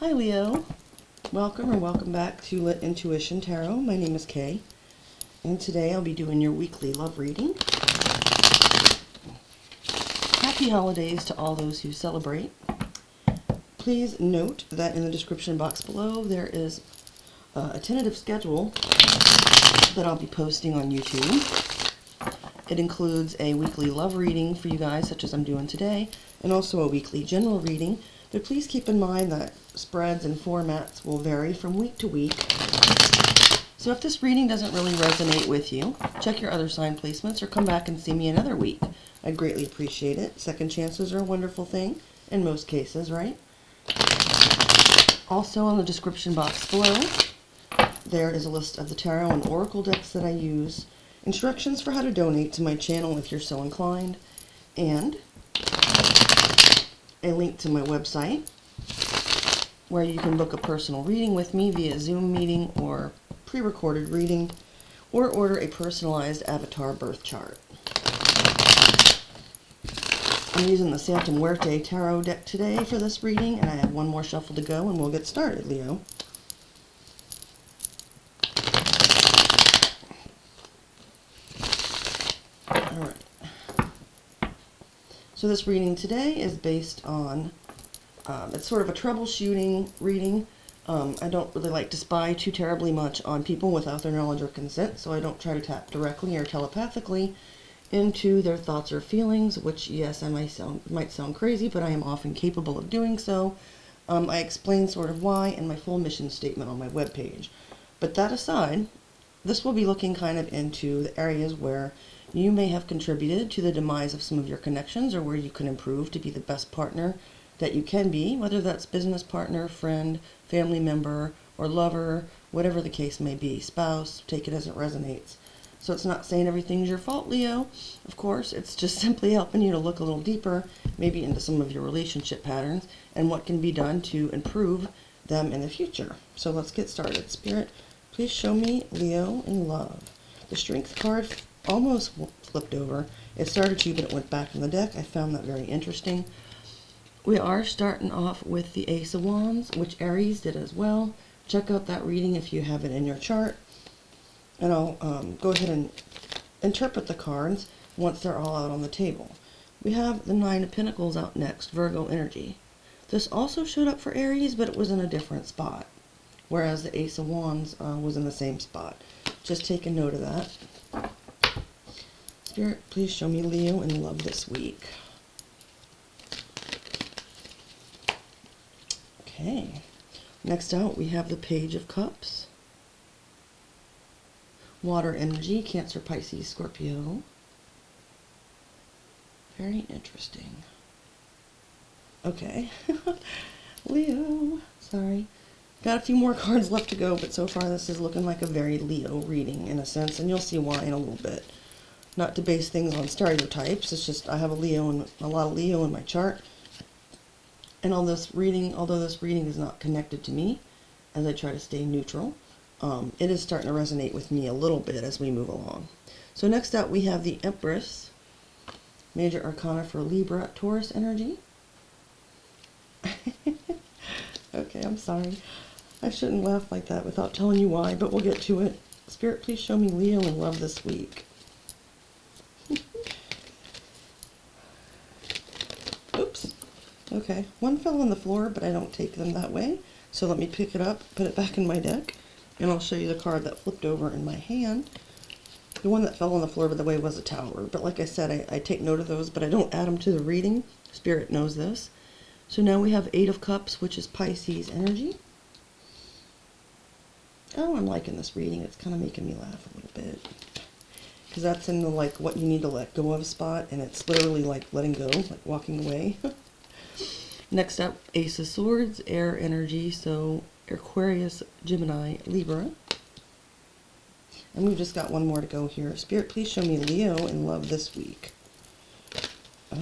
Hi Leo, welcome or welcome back to Lit Intuition Tarot. My name is Kay, and today I'll be doing your weekly love reading. Happy holidays to all those who celebrate. Please note that in the description box below there is a tentative schedule that I'll be posting on YouTube. It includes a weekly love reading for you guys, such as I'm doing today, and also a weekly general reading. But please keep in mind that spreads and formats will vary from week to week. So if this reading doesn't really resonate with you, check your other sign placements or come back and see me another week. I'd greatly appreciate it. Second chances are a wonderful thing in most cases, right? Also on the description box below, there is a list of the tarot and oracle decks that I use, instructions for how to donate to my channel if you're so inclined, and a link to my website where you can book a personal reading with me via Zoom meeting or pre-recorded reading, or order a personalized avatar birth chart. I'm using the Santa Muerte Tarot deck today for this reading, and I have one more shuffle to go and we'll get started, Leo. Alright. So this reading today is based on, it's sort of a troubleshooting reading. I don't really like to spy too terribly much on people without their knowledge or consent, so I don't try to tap directly or telepathically into their thoughts or feelings, which, yes, I might sound crazy, but I am often capable of doing so. I explain sort of why in my full mission statement on my webpage. But that aside, this will be looking kind of into the areas where you may have contributed to the demise of some of your connections, or where you can improve to be the best partner that you can be, whether that's business partner, friend, family member, or lover, whatever the case may be. Spouse, take it as it resonates. So it's not saying everything's your fault, Leo. Of course, it's just simply helping you to look a little deeper, maybe into some of your relationship patterns, and what can be done to improve them in the future. So let's get started. Spirit, please show me Leo in love. The Strength card almost flipped over. It started to, but it went back in the deck. I found that very interesting. We are starting off with the Ace of Wands, which Aries did as well. Check out that reading if you have it in your chart. And I'll go ahead and interpret the cards once they're all out on the table. We have the Nine of Pentacles out next, Virgo energy. This also showed up for Aries, but it was in a different spot, whereas the Ace of Wands was in the same spot. Just take a note of that. Spirit, please show me Leo in love this week. Okay, next out we have the Page of Cups. Water energy, Cancer, Pisces, Scorpio. Very interesting. Okay, Leo, sorry. Got a few more cards left to go, but so far this is looking like a very Leo reading in a sense, and you'll see why in a little bit. Not to base things on stereotypes, it's just I have a Leo and a lot of Leo in my chart. And although this reading is not connected to me, as I try to stay neutral, it is starting to resonate with me a little bit as we move along. So next up we have the Empress, Major Arcana for Libra, Taurus energy. Okay, I'm sorry. I shouldn't laugh like that without telling you why, but we'll get to it. Spirit, please show me Leo in love this week. Oops. Okay, one fell on the floor, but I don't take them that way. So let me pick it up, put it back in my deck, and I'll show you the card that flipped over in my hand. The one that fell on the floor, by the way, was a tower. But like I said, I take note of those, but I don't add them to the reading. Spirit knows this. So now we have Eight of Cups, which is Pisces energy. Oh, I'm liking this reading. It's kind of making me laugh a little bit. Because that's in the, like, what you need to let go of spot, and it's literally like letting go, like walking away. Next up, Ace of Swords, air energy, so Aquarius, Gemini, Libra. And we've just got one more to go here. Spirit, please show me Leo in love this week.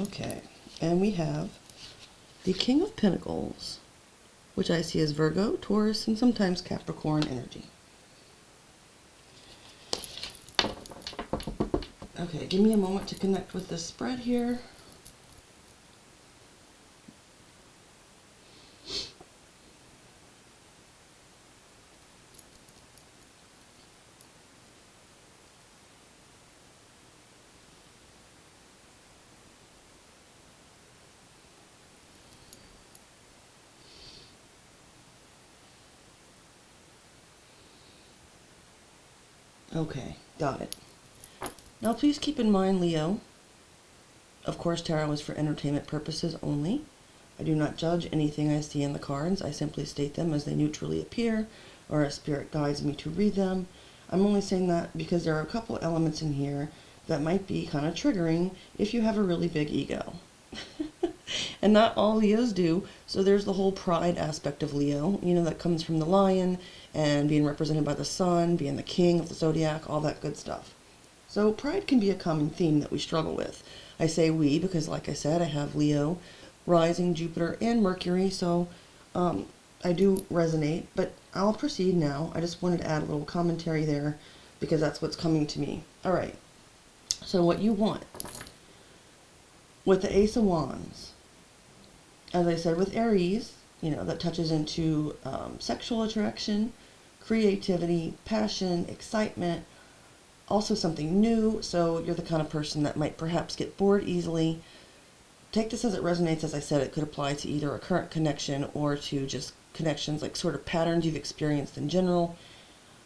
Okay, and we have the King of Pentacles, which I see as Virgo, Taurus, and sometimes Capricorn energy. Okay, give me a moment to connect with this spread here. Okay, got it. Now please keep in mind, Leo, of course tarot is for entertainment purposes only. I do not judge anything I see in the cards. I simply state them as they neutrally appear, or as spirit guides me to read them. I'm only saying that because there are a couple elements in here that might be kind of triggering if you have a really big ego. And not all Leos do, so there's the whole pride aspect of Leo, you know, that comes from the lion and being represented by the sun, being the king of the zodiac, all that good stuff. So pride can be a common theme that we struggle with. I say we because, like I said, I have Leo, rising, Jupiter, and Mercury, so I do resonate, but I'll proceed now. I just wanted to add a little commentary there because that's what's coming to me. All right, so what you want with the Ace of Wands, as I said, with Aries, you know, that touches into sexual attraction, creativity, passion, excitement, also something new. So you're the kind of person that might perhaps get bored easily. Take this as it resonates. As I said, it could apply to either a current connection or to just connections, like sort of patterns you've experienced in general,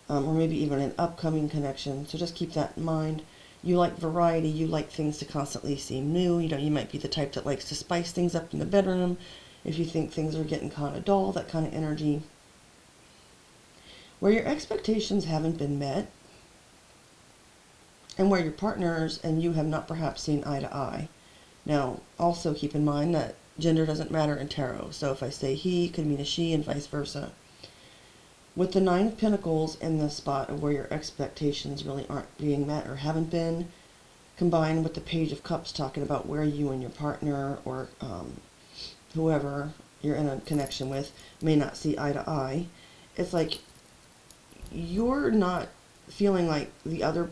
or maybe even an upcoming connection. So just keep that in mind. You like variety. You like things to constantly seem new. You know, you might be the type that likes to spice things up in the bedroom. If you think things are getting kind of dull, that kind of energy. Where your expectations haven't been met, and where your partners and you have not perhaps seen eye to eye. Now, also keep in mind that gender doesn't matter in tarot. So if I say he, it could mean a she and vice versa. With the Nine of Pentacles in the spot of where your expectations really aren't being met or haven't been, combined with the Page of Cups talking about where you and your partner or whoever you're in a connection with may not see eye to eye, it's like you're not feeling like the other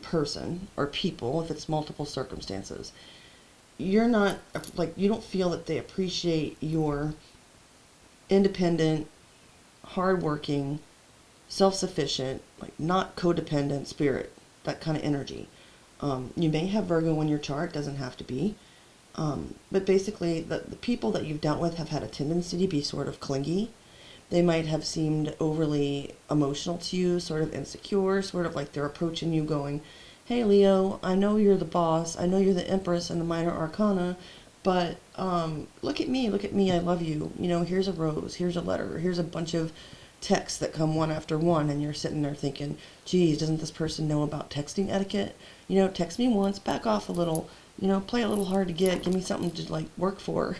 person or people, if it's multiple circumstances, you're not, like, you don't feel that they appreciate your independent, hardworking, self-sufficient, like not codependent spirit, that kind of energy. You may have Virgo in your chart, doesn't have to be, but basically the people that you've dealt with have had a tendency to be sort of clingy. They might have seemed overly emotional to you, sort of insecure, sort of like they're approaching you going, hey Leo, I know you're the boss, I know you're the Empress and the Minor Arcana, but look at me, I love you. You know, here's a rose, here's a letter, here's a bunch of texts that come one after one, and you're sitting there thinking, geez, doesn't this person know about texting etiquette? You know, text me once, back off a little, you know, play a little hard to get, give me something to like work for.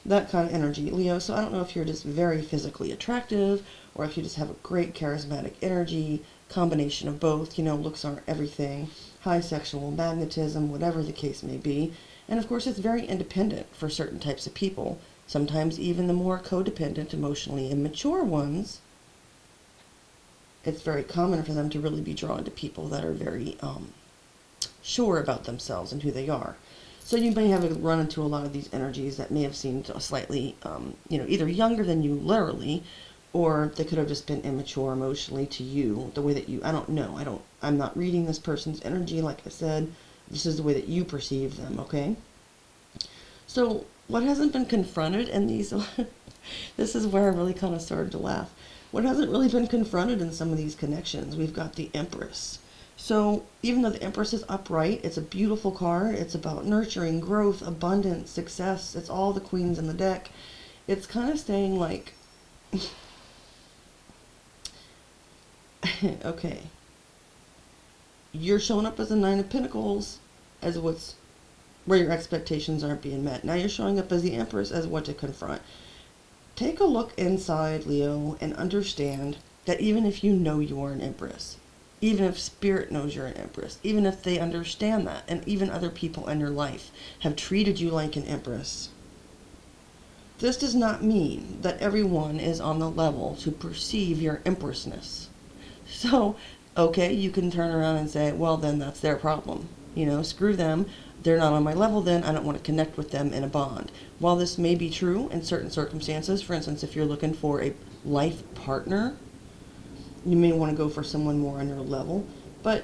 That kind of energy, Leo. So I don't know if you're just very physically attractive or if you just have a great charismatic energy, combination of both, you know, looks aren't everything, high sexual magnetism, whatever the case may be. And of course, it's very independent for certain types of people. Sometimes even the more codependent, emotionally immature ones, it's very common for them to really be drawn to people that are very sure about themselves and who they are. So you may have run into a lot of these energies that may have seemed slightly, you know, either younger than you literally, or they could have just been immature emotionally to you, the way that you, I don't know, I'm not reading this person's energy, like I said, this is the way that you perceive them, okay? So what hasn't been confronted in these, this is where I really kind of started to laugh. What hasn't really been confronted in some of these connections, we've got the Empress. So even though the Empress is upright, it's a beautiful card. It's about nurturing, growth, abundance, success. It's all the queens in the deck. It's kind of saying like, okay, you're showing up as a Nine of Pentacles as what's where your expectations aren't being met. Now you're showing up as the Empress as what to confront. Take a look inside, Leo, and understand that even if you know you are an Empress, even if Spirit knows you're an Empress, even if they understand that, and even other people in your life have treated you like an Empress, this does not mean that everyone is on the level to perceive your Empressness. So, okay, you can turn around and say, well, then that's their problem. You know, screw them. They're not on my level then. I don't want to connect with them in a bond. While this may be true in certain circumstances, for instance, if you're looking for a life partner, you may want to go for someone more on your level. But,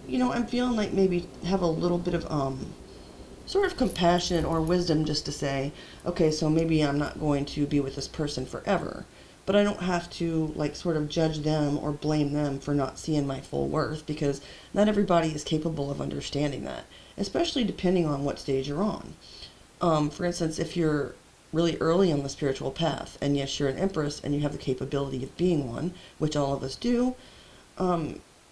you know, I'm feeling like maybe have a little bit of sort of compassion or wisdom just to say, okay, so maybe I'm not going to be with this person forever. but I don't have to like sort of judge them or blame them for not seeing my full worth, because not everybody is capable of understanding that, especially depending on what stage you're on. For instance, if you're really early on the spiritual path, and yes, you're an empress and you have the capability of being one, which all of us do,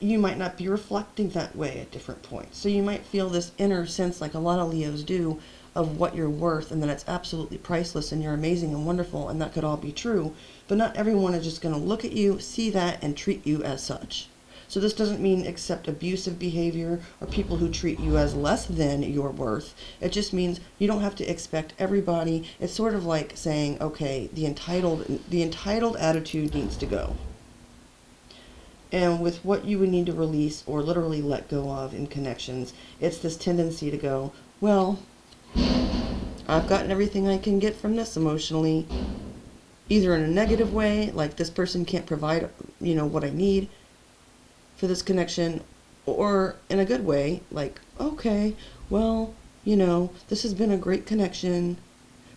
you might not be reflecting that way at different points. So you might feel this inner sense, like a lot of Leos do, of what you're worth, and that it's absolutely priceless and you're amazing and wonderful, and that could all be true. But not everyone is just going to look at you, see that, and treat you as such. So this doesn't mean accept abusive behavior or people who treat you as less than your worth. It just means you don't have to expect everybody. It's sort of like saying, okay, the entitled attitude needs to go. And with what you would need to release or literally let go of in connections, it's this tendency to go, well, I've gotten everything I can get from this emotionally, either in a negative way, like this person can't provide, what I need for this connection, or in a good way, like, okay, well, this has been a great connection,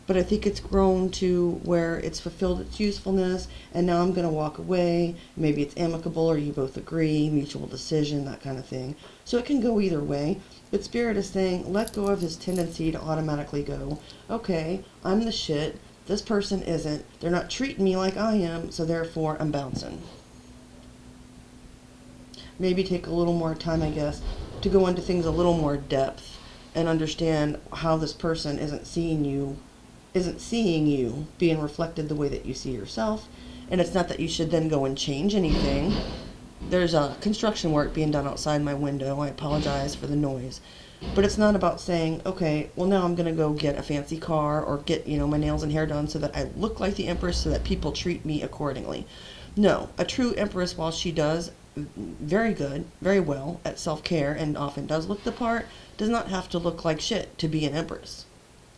but I think it's grown to where it's fulfilled its usefulness, and now I'm going to walk away. Maybe it's amicable, or you both agree, mutual decision, that kind of thing. So it can go either way, but Spirit is saying, let go of this tendency to automatically go, okay, I'm the shit, this person isn't, they're not treating me like I am, so therefore I'm bouncing. Maybe take a little more time, I guess, to go into things a little more depth and understand how this person isn't seeing you being reflected the way that you see yourself. And it's not that you should then go and change anything. There's a construction work being done outside my window. I apologize for the noise. But it's not about saying, okay, well, now I'm going to go get a fancy car or get, my nails and hair done so that I look like the Empress, so that people treat me accordingly. No, a true Empress, while she does very good, very well at self-care and often does look the part, does not have to look like shit to be an Empress.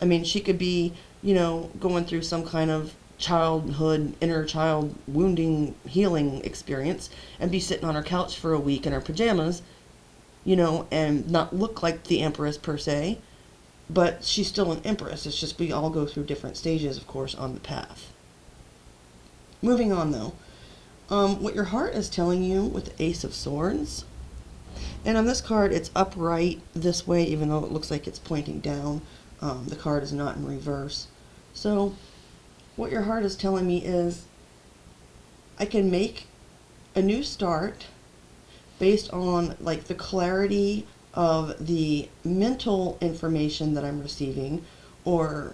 I mean, she could be, going through some kind of childhood, inner child wounding healing experience and be sitting on her couch for a week in her pajamas, and not look like the Empress per se, but she's still an Empress. It's just we all go through different stages, of course, on the path. Moving on, though. What your heart is telling you with the Ace of Swords, and on this card it's upright this way, even though it looks like it's pointing down. The card is not in reverse. So what your heart is telling me is, I can make a new start based on like the clarity of the mental information that I'm receiving, or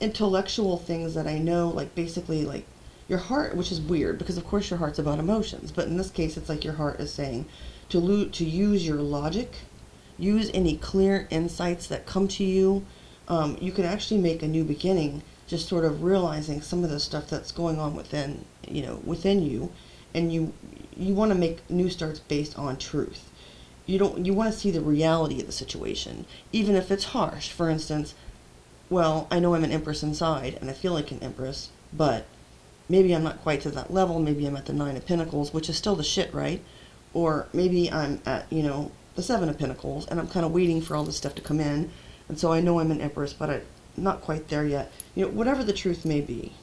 intellectual things that I know, like basically like your heart, which is weird because of course your heart's about emotions, but in this case it's like your heart is saying to use your logic, use any clear insights that come to you. You can actually make a new beginning, just sort of realizing some of the stuff that's going on within you, and you want to make new starts based on truth. You want to see the reality of the situation, even if it's harsh. For instance, well, I know I'm an Empress inside, and I feel like an Empress, but maybe I'm not quite to that level. Maybe I'm at the 9 of Pentacles, which is still the shit, right? Or maybe I'm at, the 7 of Pentacles, and I'm kind of waiting for all this stuff to come in. And so I know I'm an Empress, but I'm not quite there yet. Whatever the truth may be,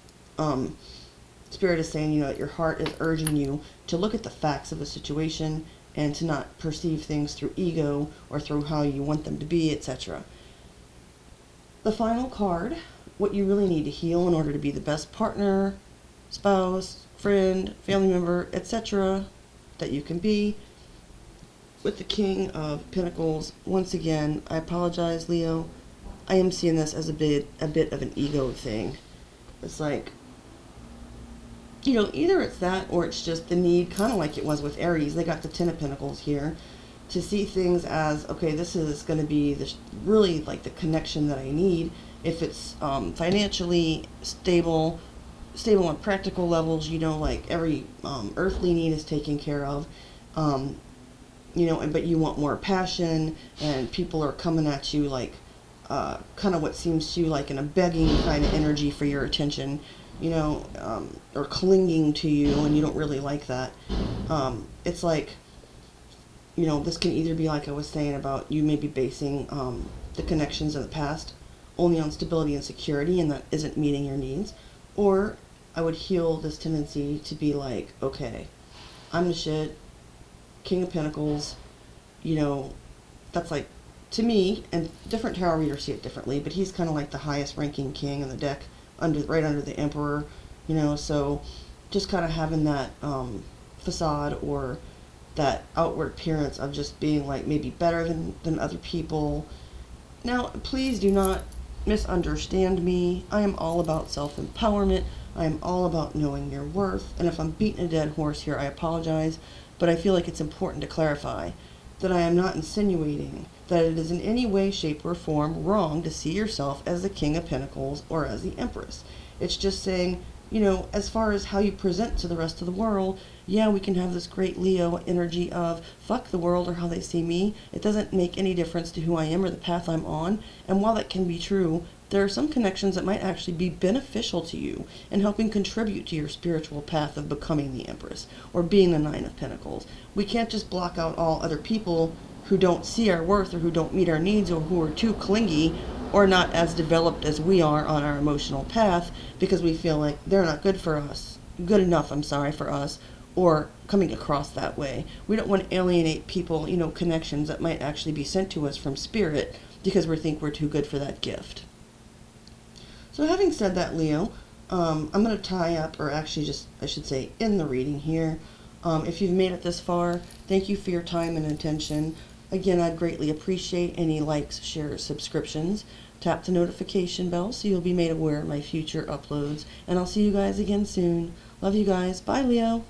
Spirit is saying, that your heart is urging you to look at the facts of a situation and to not perceive things through ego or through how you want them to be, etc. The final card, what you really need to heal in order to be the best partner, spouse, friend, family member, etc. that you can be. With the King of Pentacles, once again, I apologize, Leo. I am seeing this as a bit of an ego thing. It's like, either it's that or it's just the need, kind of like it was with Aries. They got the 10 of Pentacles here, to see things as, okay, this is going to be really like the connection that I need. If it's financially stable on practical levels, like every earthly need is taken care of. But you want more passion, and people are coming at you like, kind of what seems to you like in a begging kind of energy for your attention, or clinging to you, and you don't really like that. It's like, this can either be like I was saying about you maybe basing the connections of the past only on stability and security, and that isn't meeting your needs, or I would heal this tendency to be like, okay, I'm the shit, King of Pentacles, you know, that's like, to me, and different tarot readers see it differently, but he's kind of like the highest ranking king in the deck, right under the Emperor, you know, so just kind of having that facade or that outward appearance of just being like maybe better than other people. Now, please do not misunderstand me. I am all about self-empowerment. I am all about knowing your worth. And if I'm beating a dead horse here, I apologize. But I feel like it's important to clarify that I am not insinuating that it is in any way, shape, or form wrong to see yourself as the King of Pentacles or as the Empress. It's just saying, you know, as far as how you present to the rest of the world, yeah, we can have this great Leo energy of fuck the world or how they see me. It doesn't make any difference to who I am or the path I'm on. And while that can be true, there are some connections that might actually be beneficial to you and helping contribute to your spiritual path of becoming the Empress or being the Nine of Pentacles. We can't just block out all other people who don't see our worth or who don't meet our needs or who are too clingy or not as developed as we are on our emotional path because we feel like they're not good for us, good enough, for us, or coming across that way. We don't want to alienate people, you know, connections that might actually be sent to us from spirit because we think we're too good for that gift. So having said that, Leo, I'm going to tie up, or actually just, I should say, end the reading here. If you've made it this far, thank you for your time and attention. Again, I'd greatly appreciate any likes, shares, subscriptions. Tap the notification bell so you'll be made aware of my future uploads. And I'll see you guys again soon. Love you guys. Bye, Leo.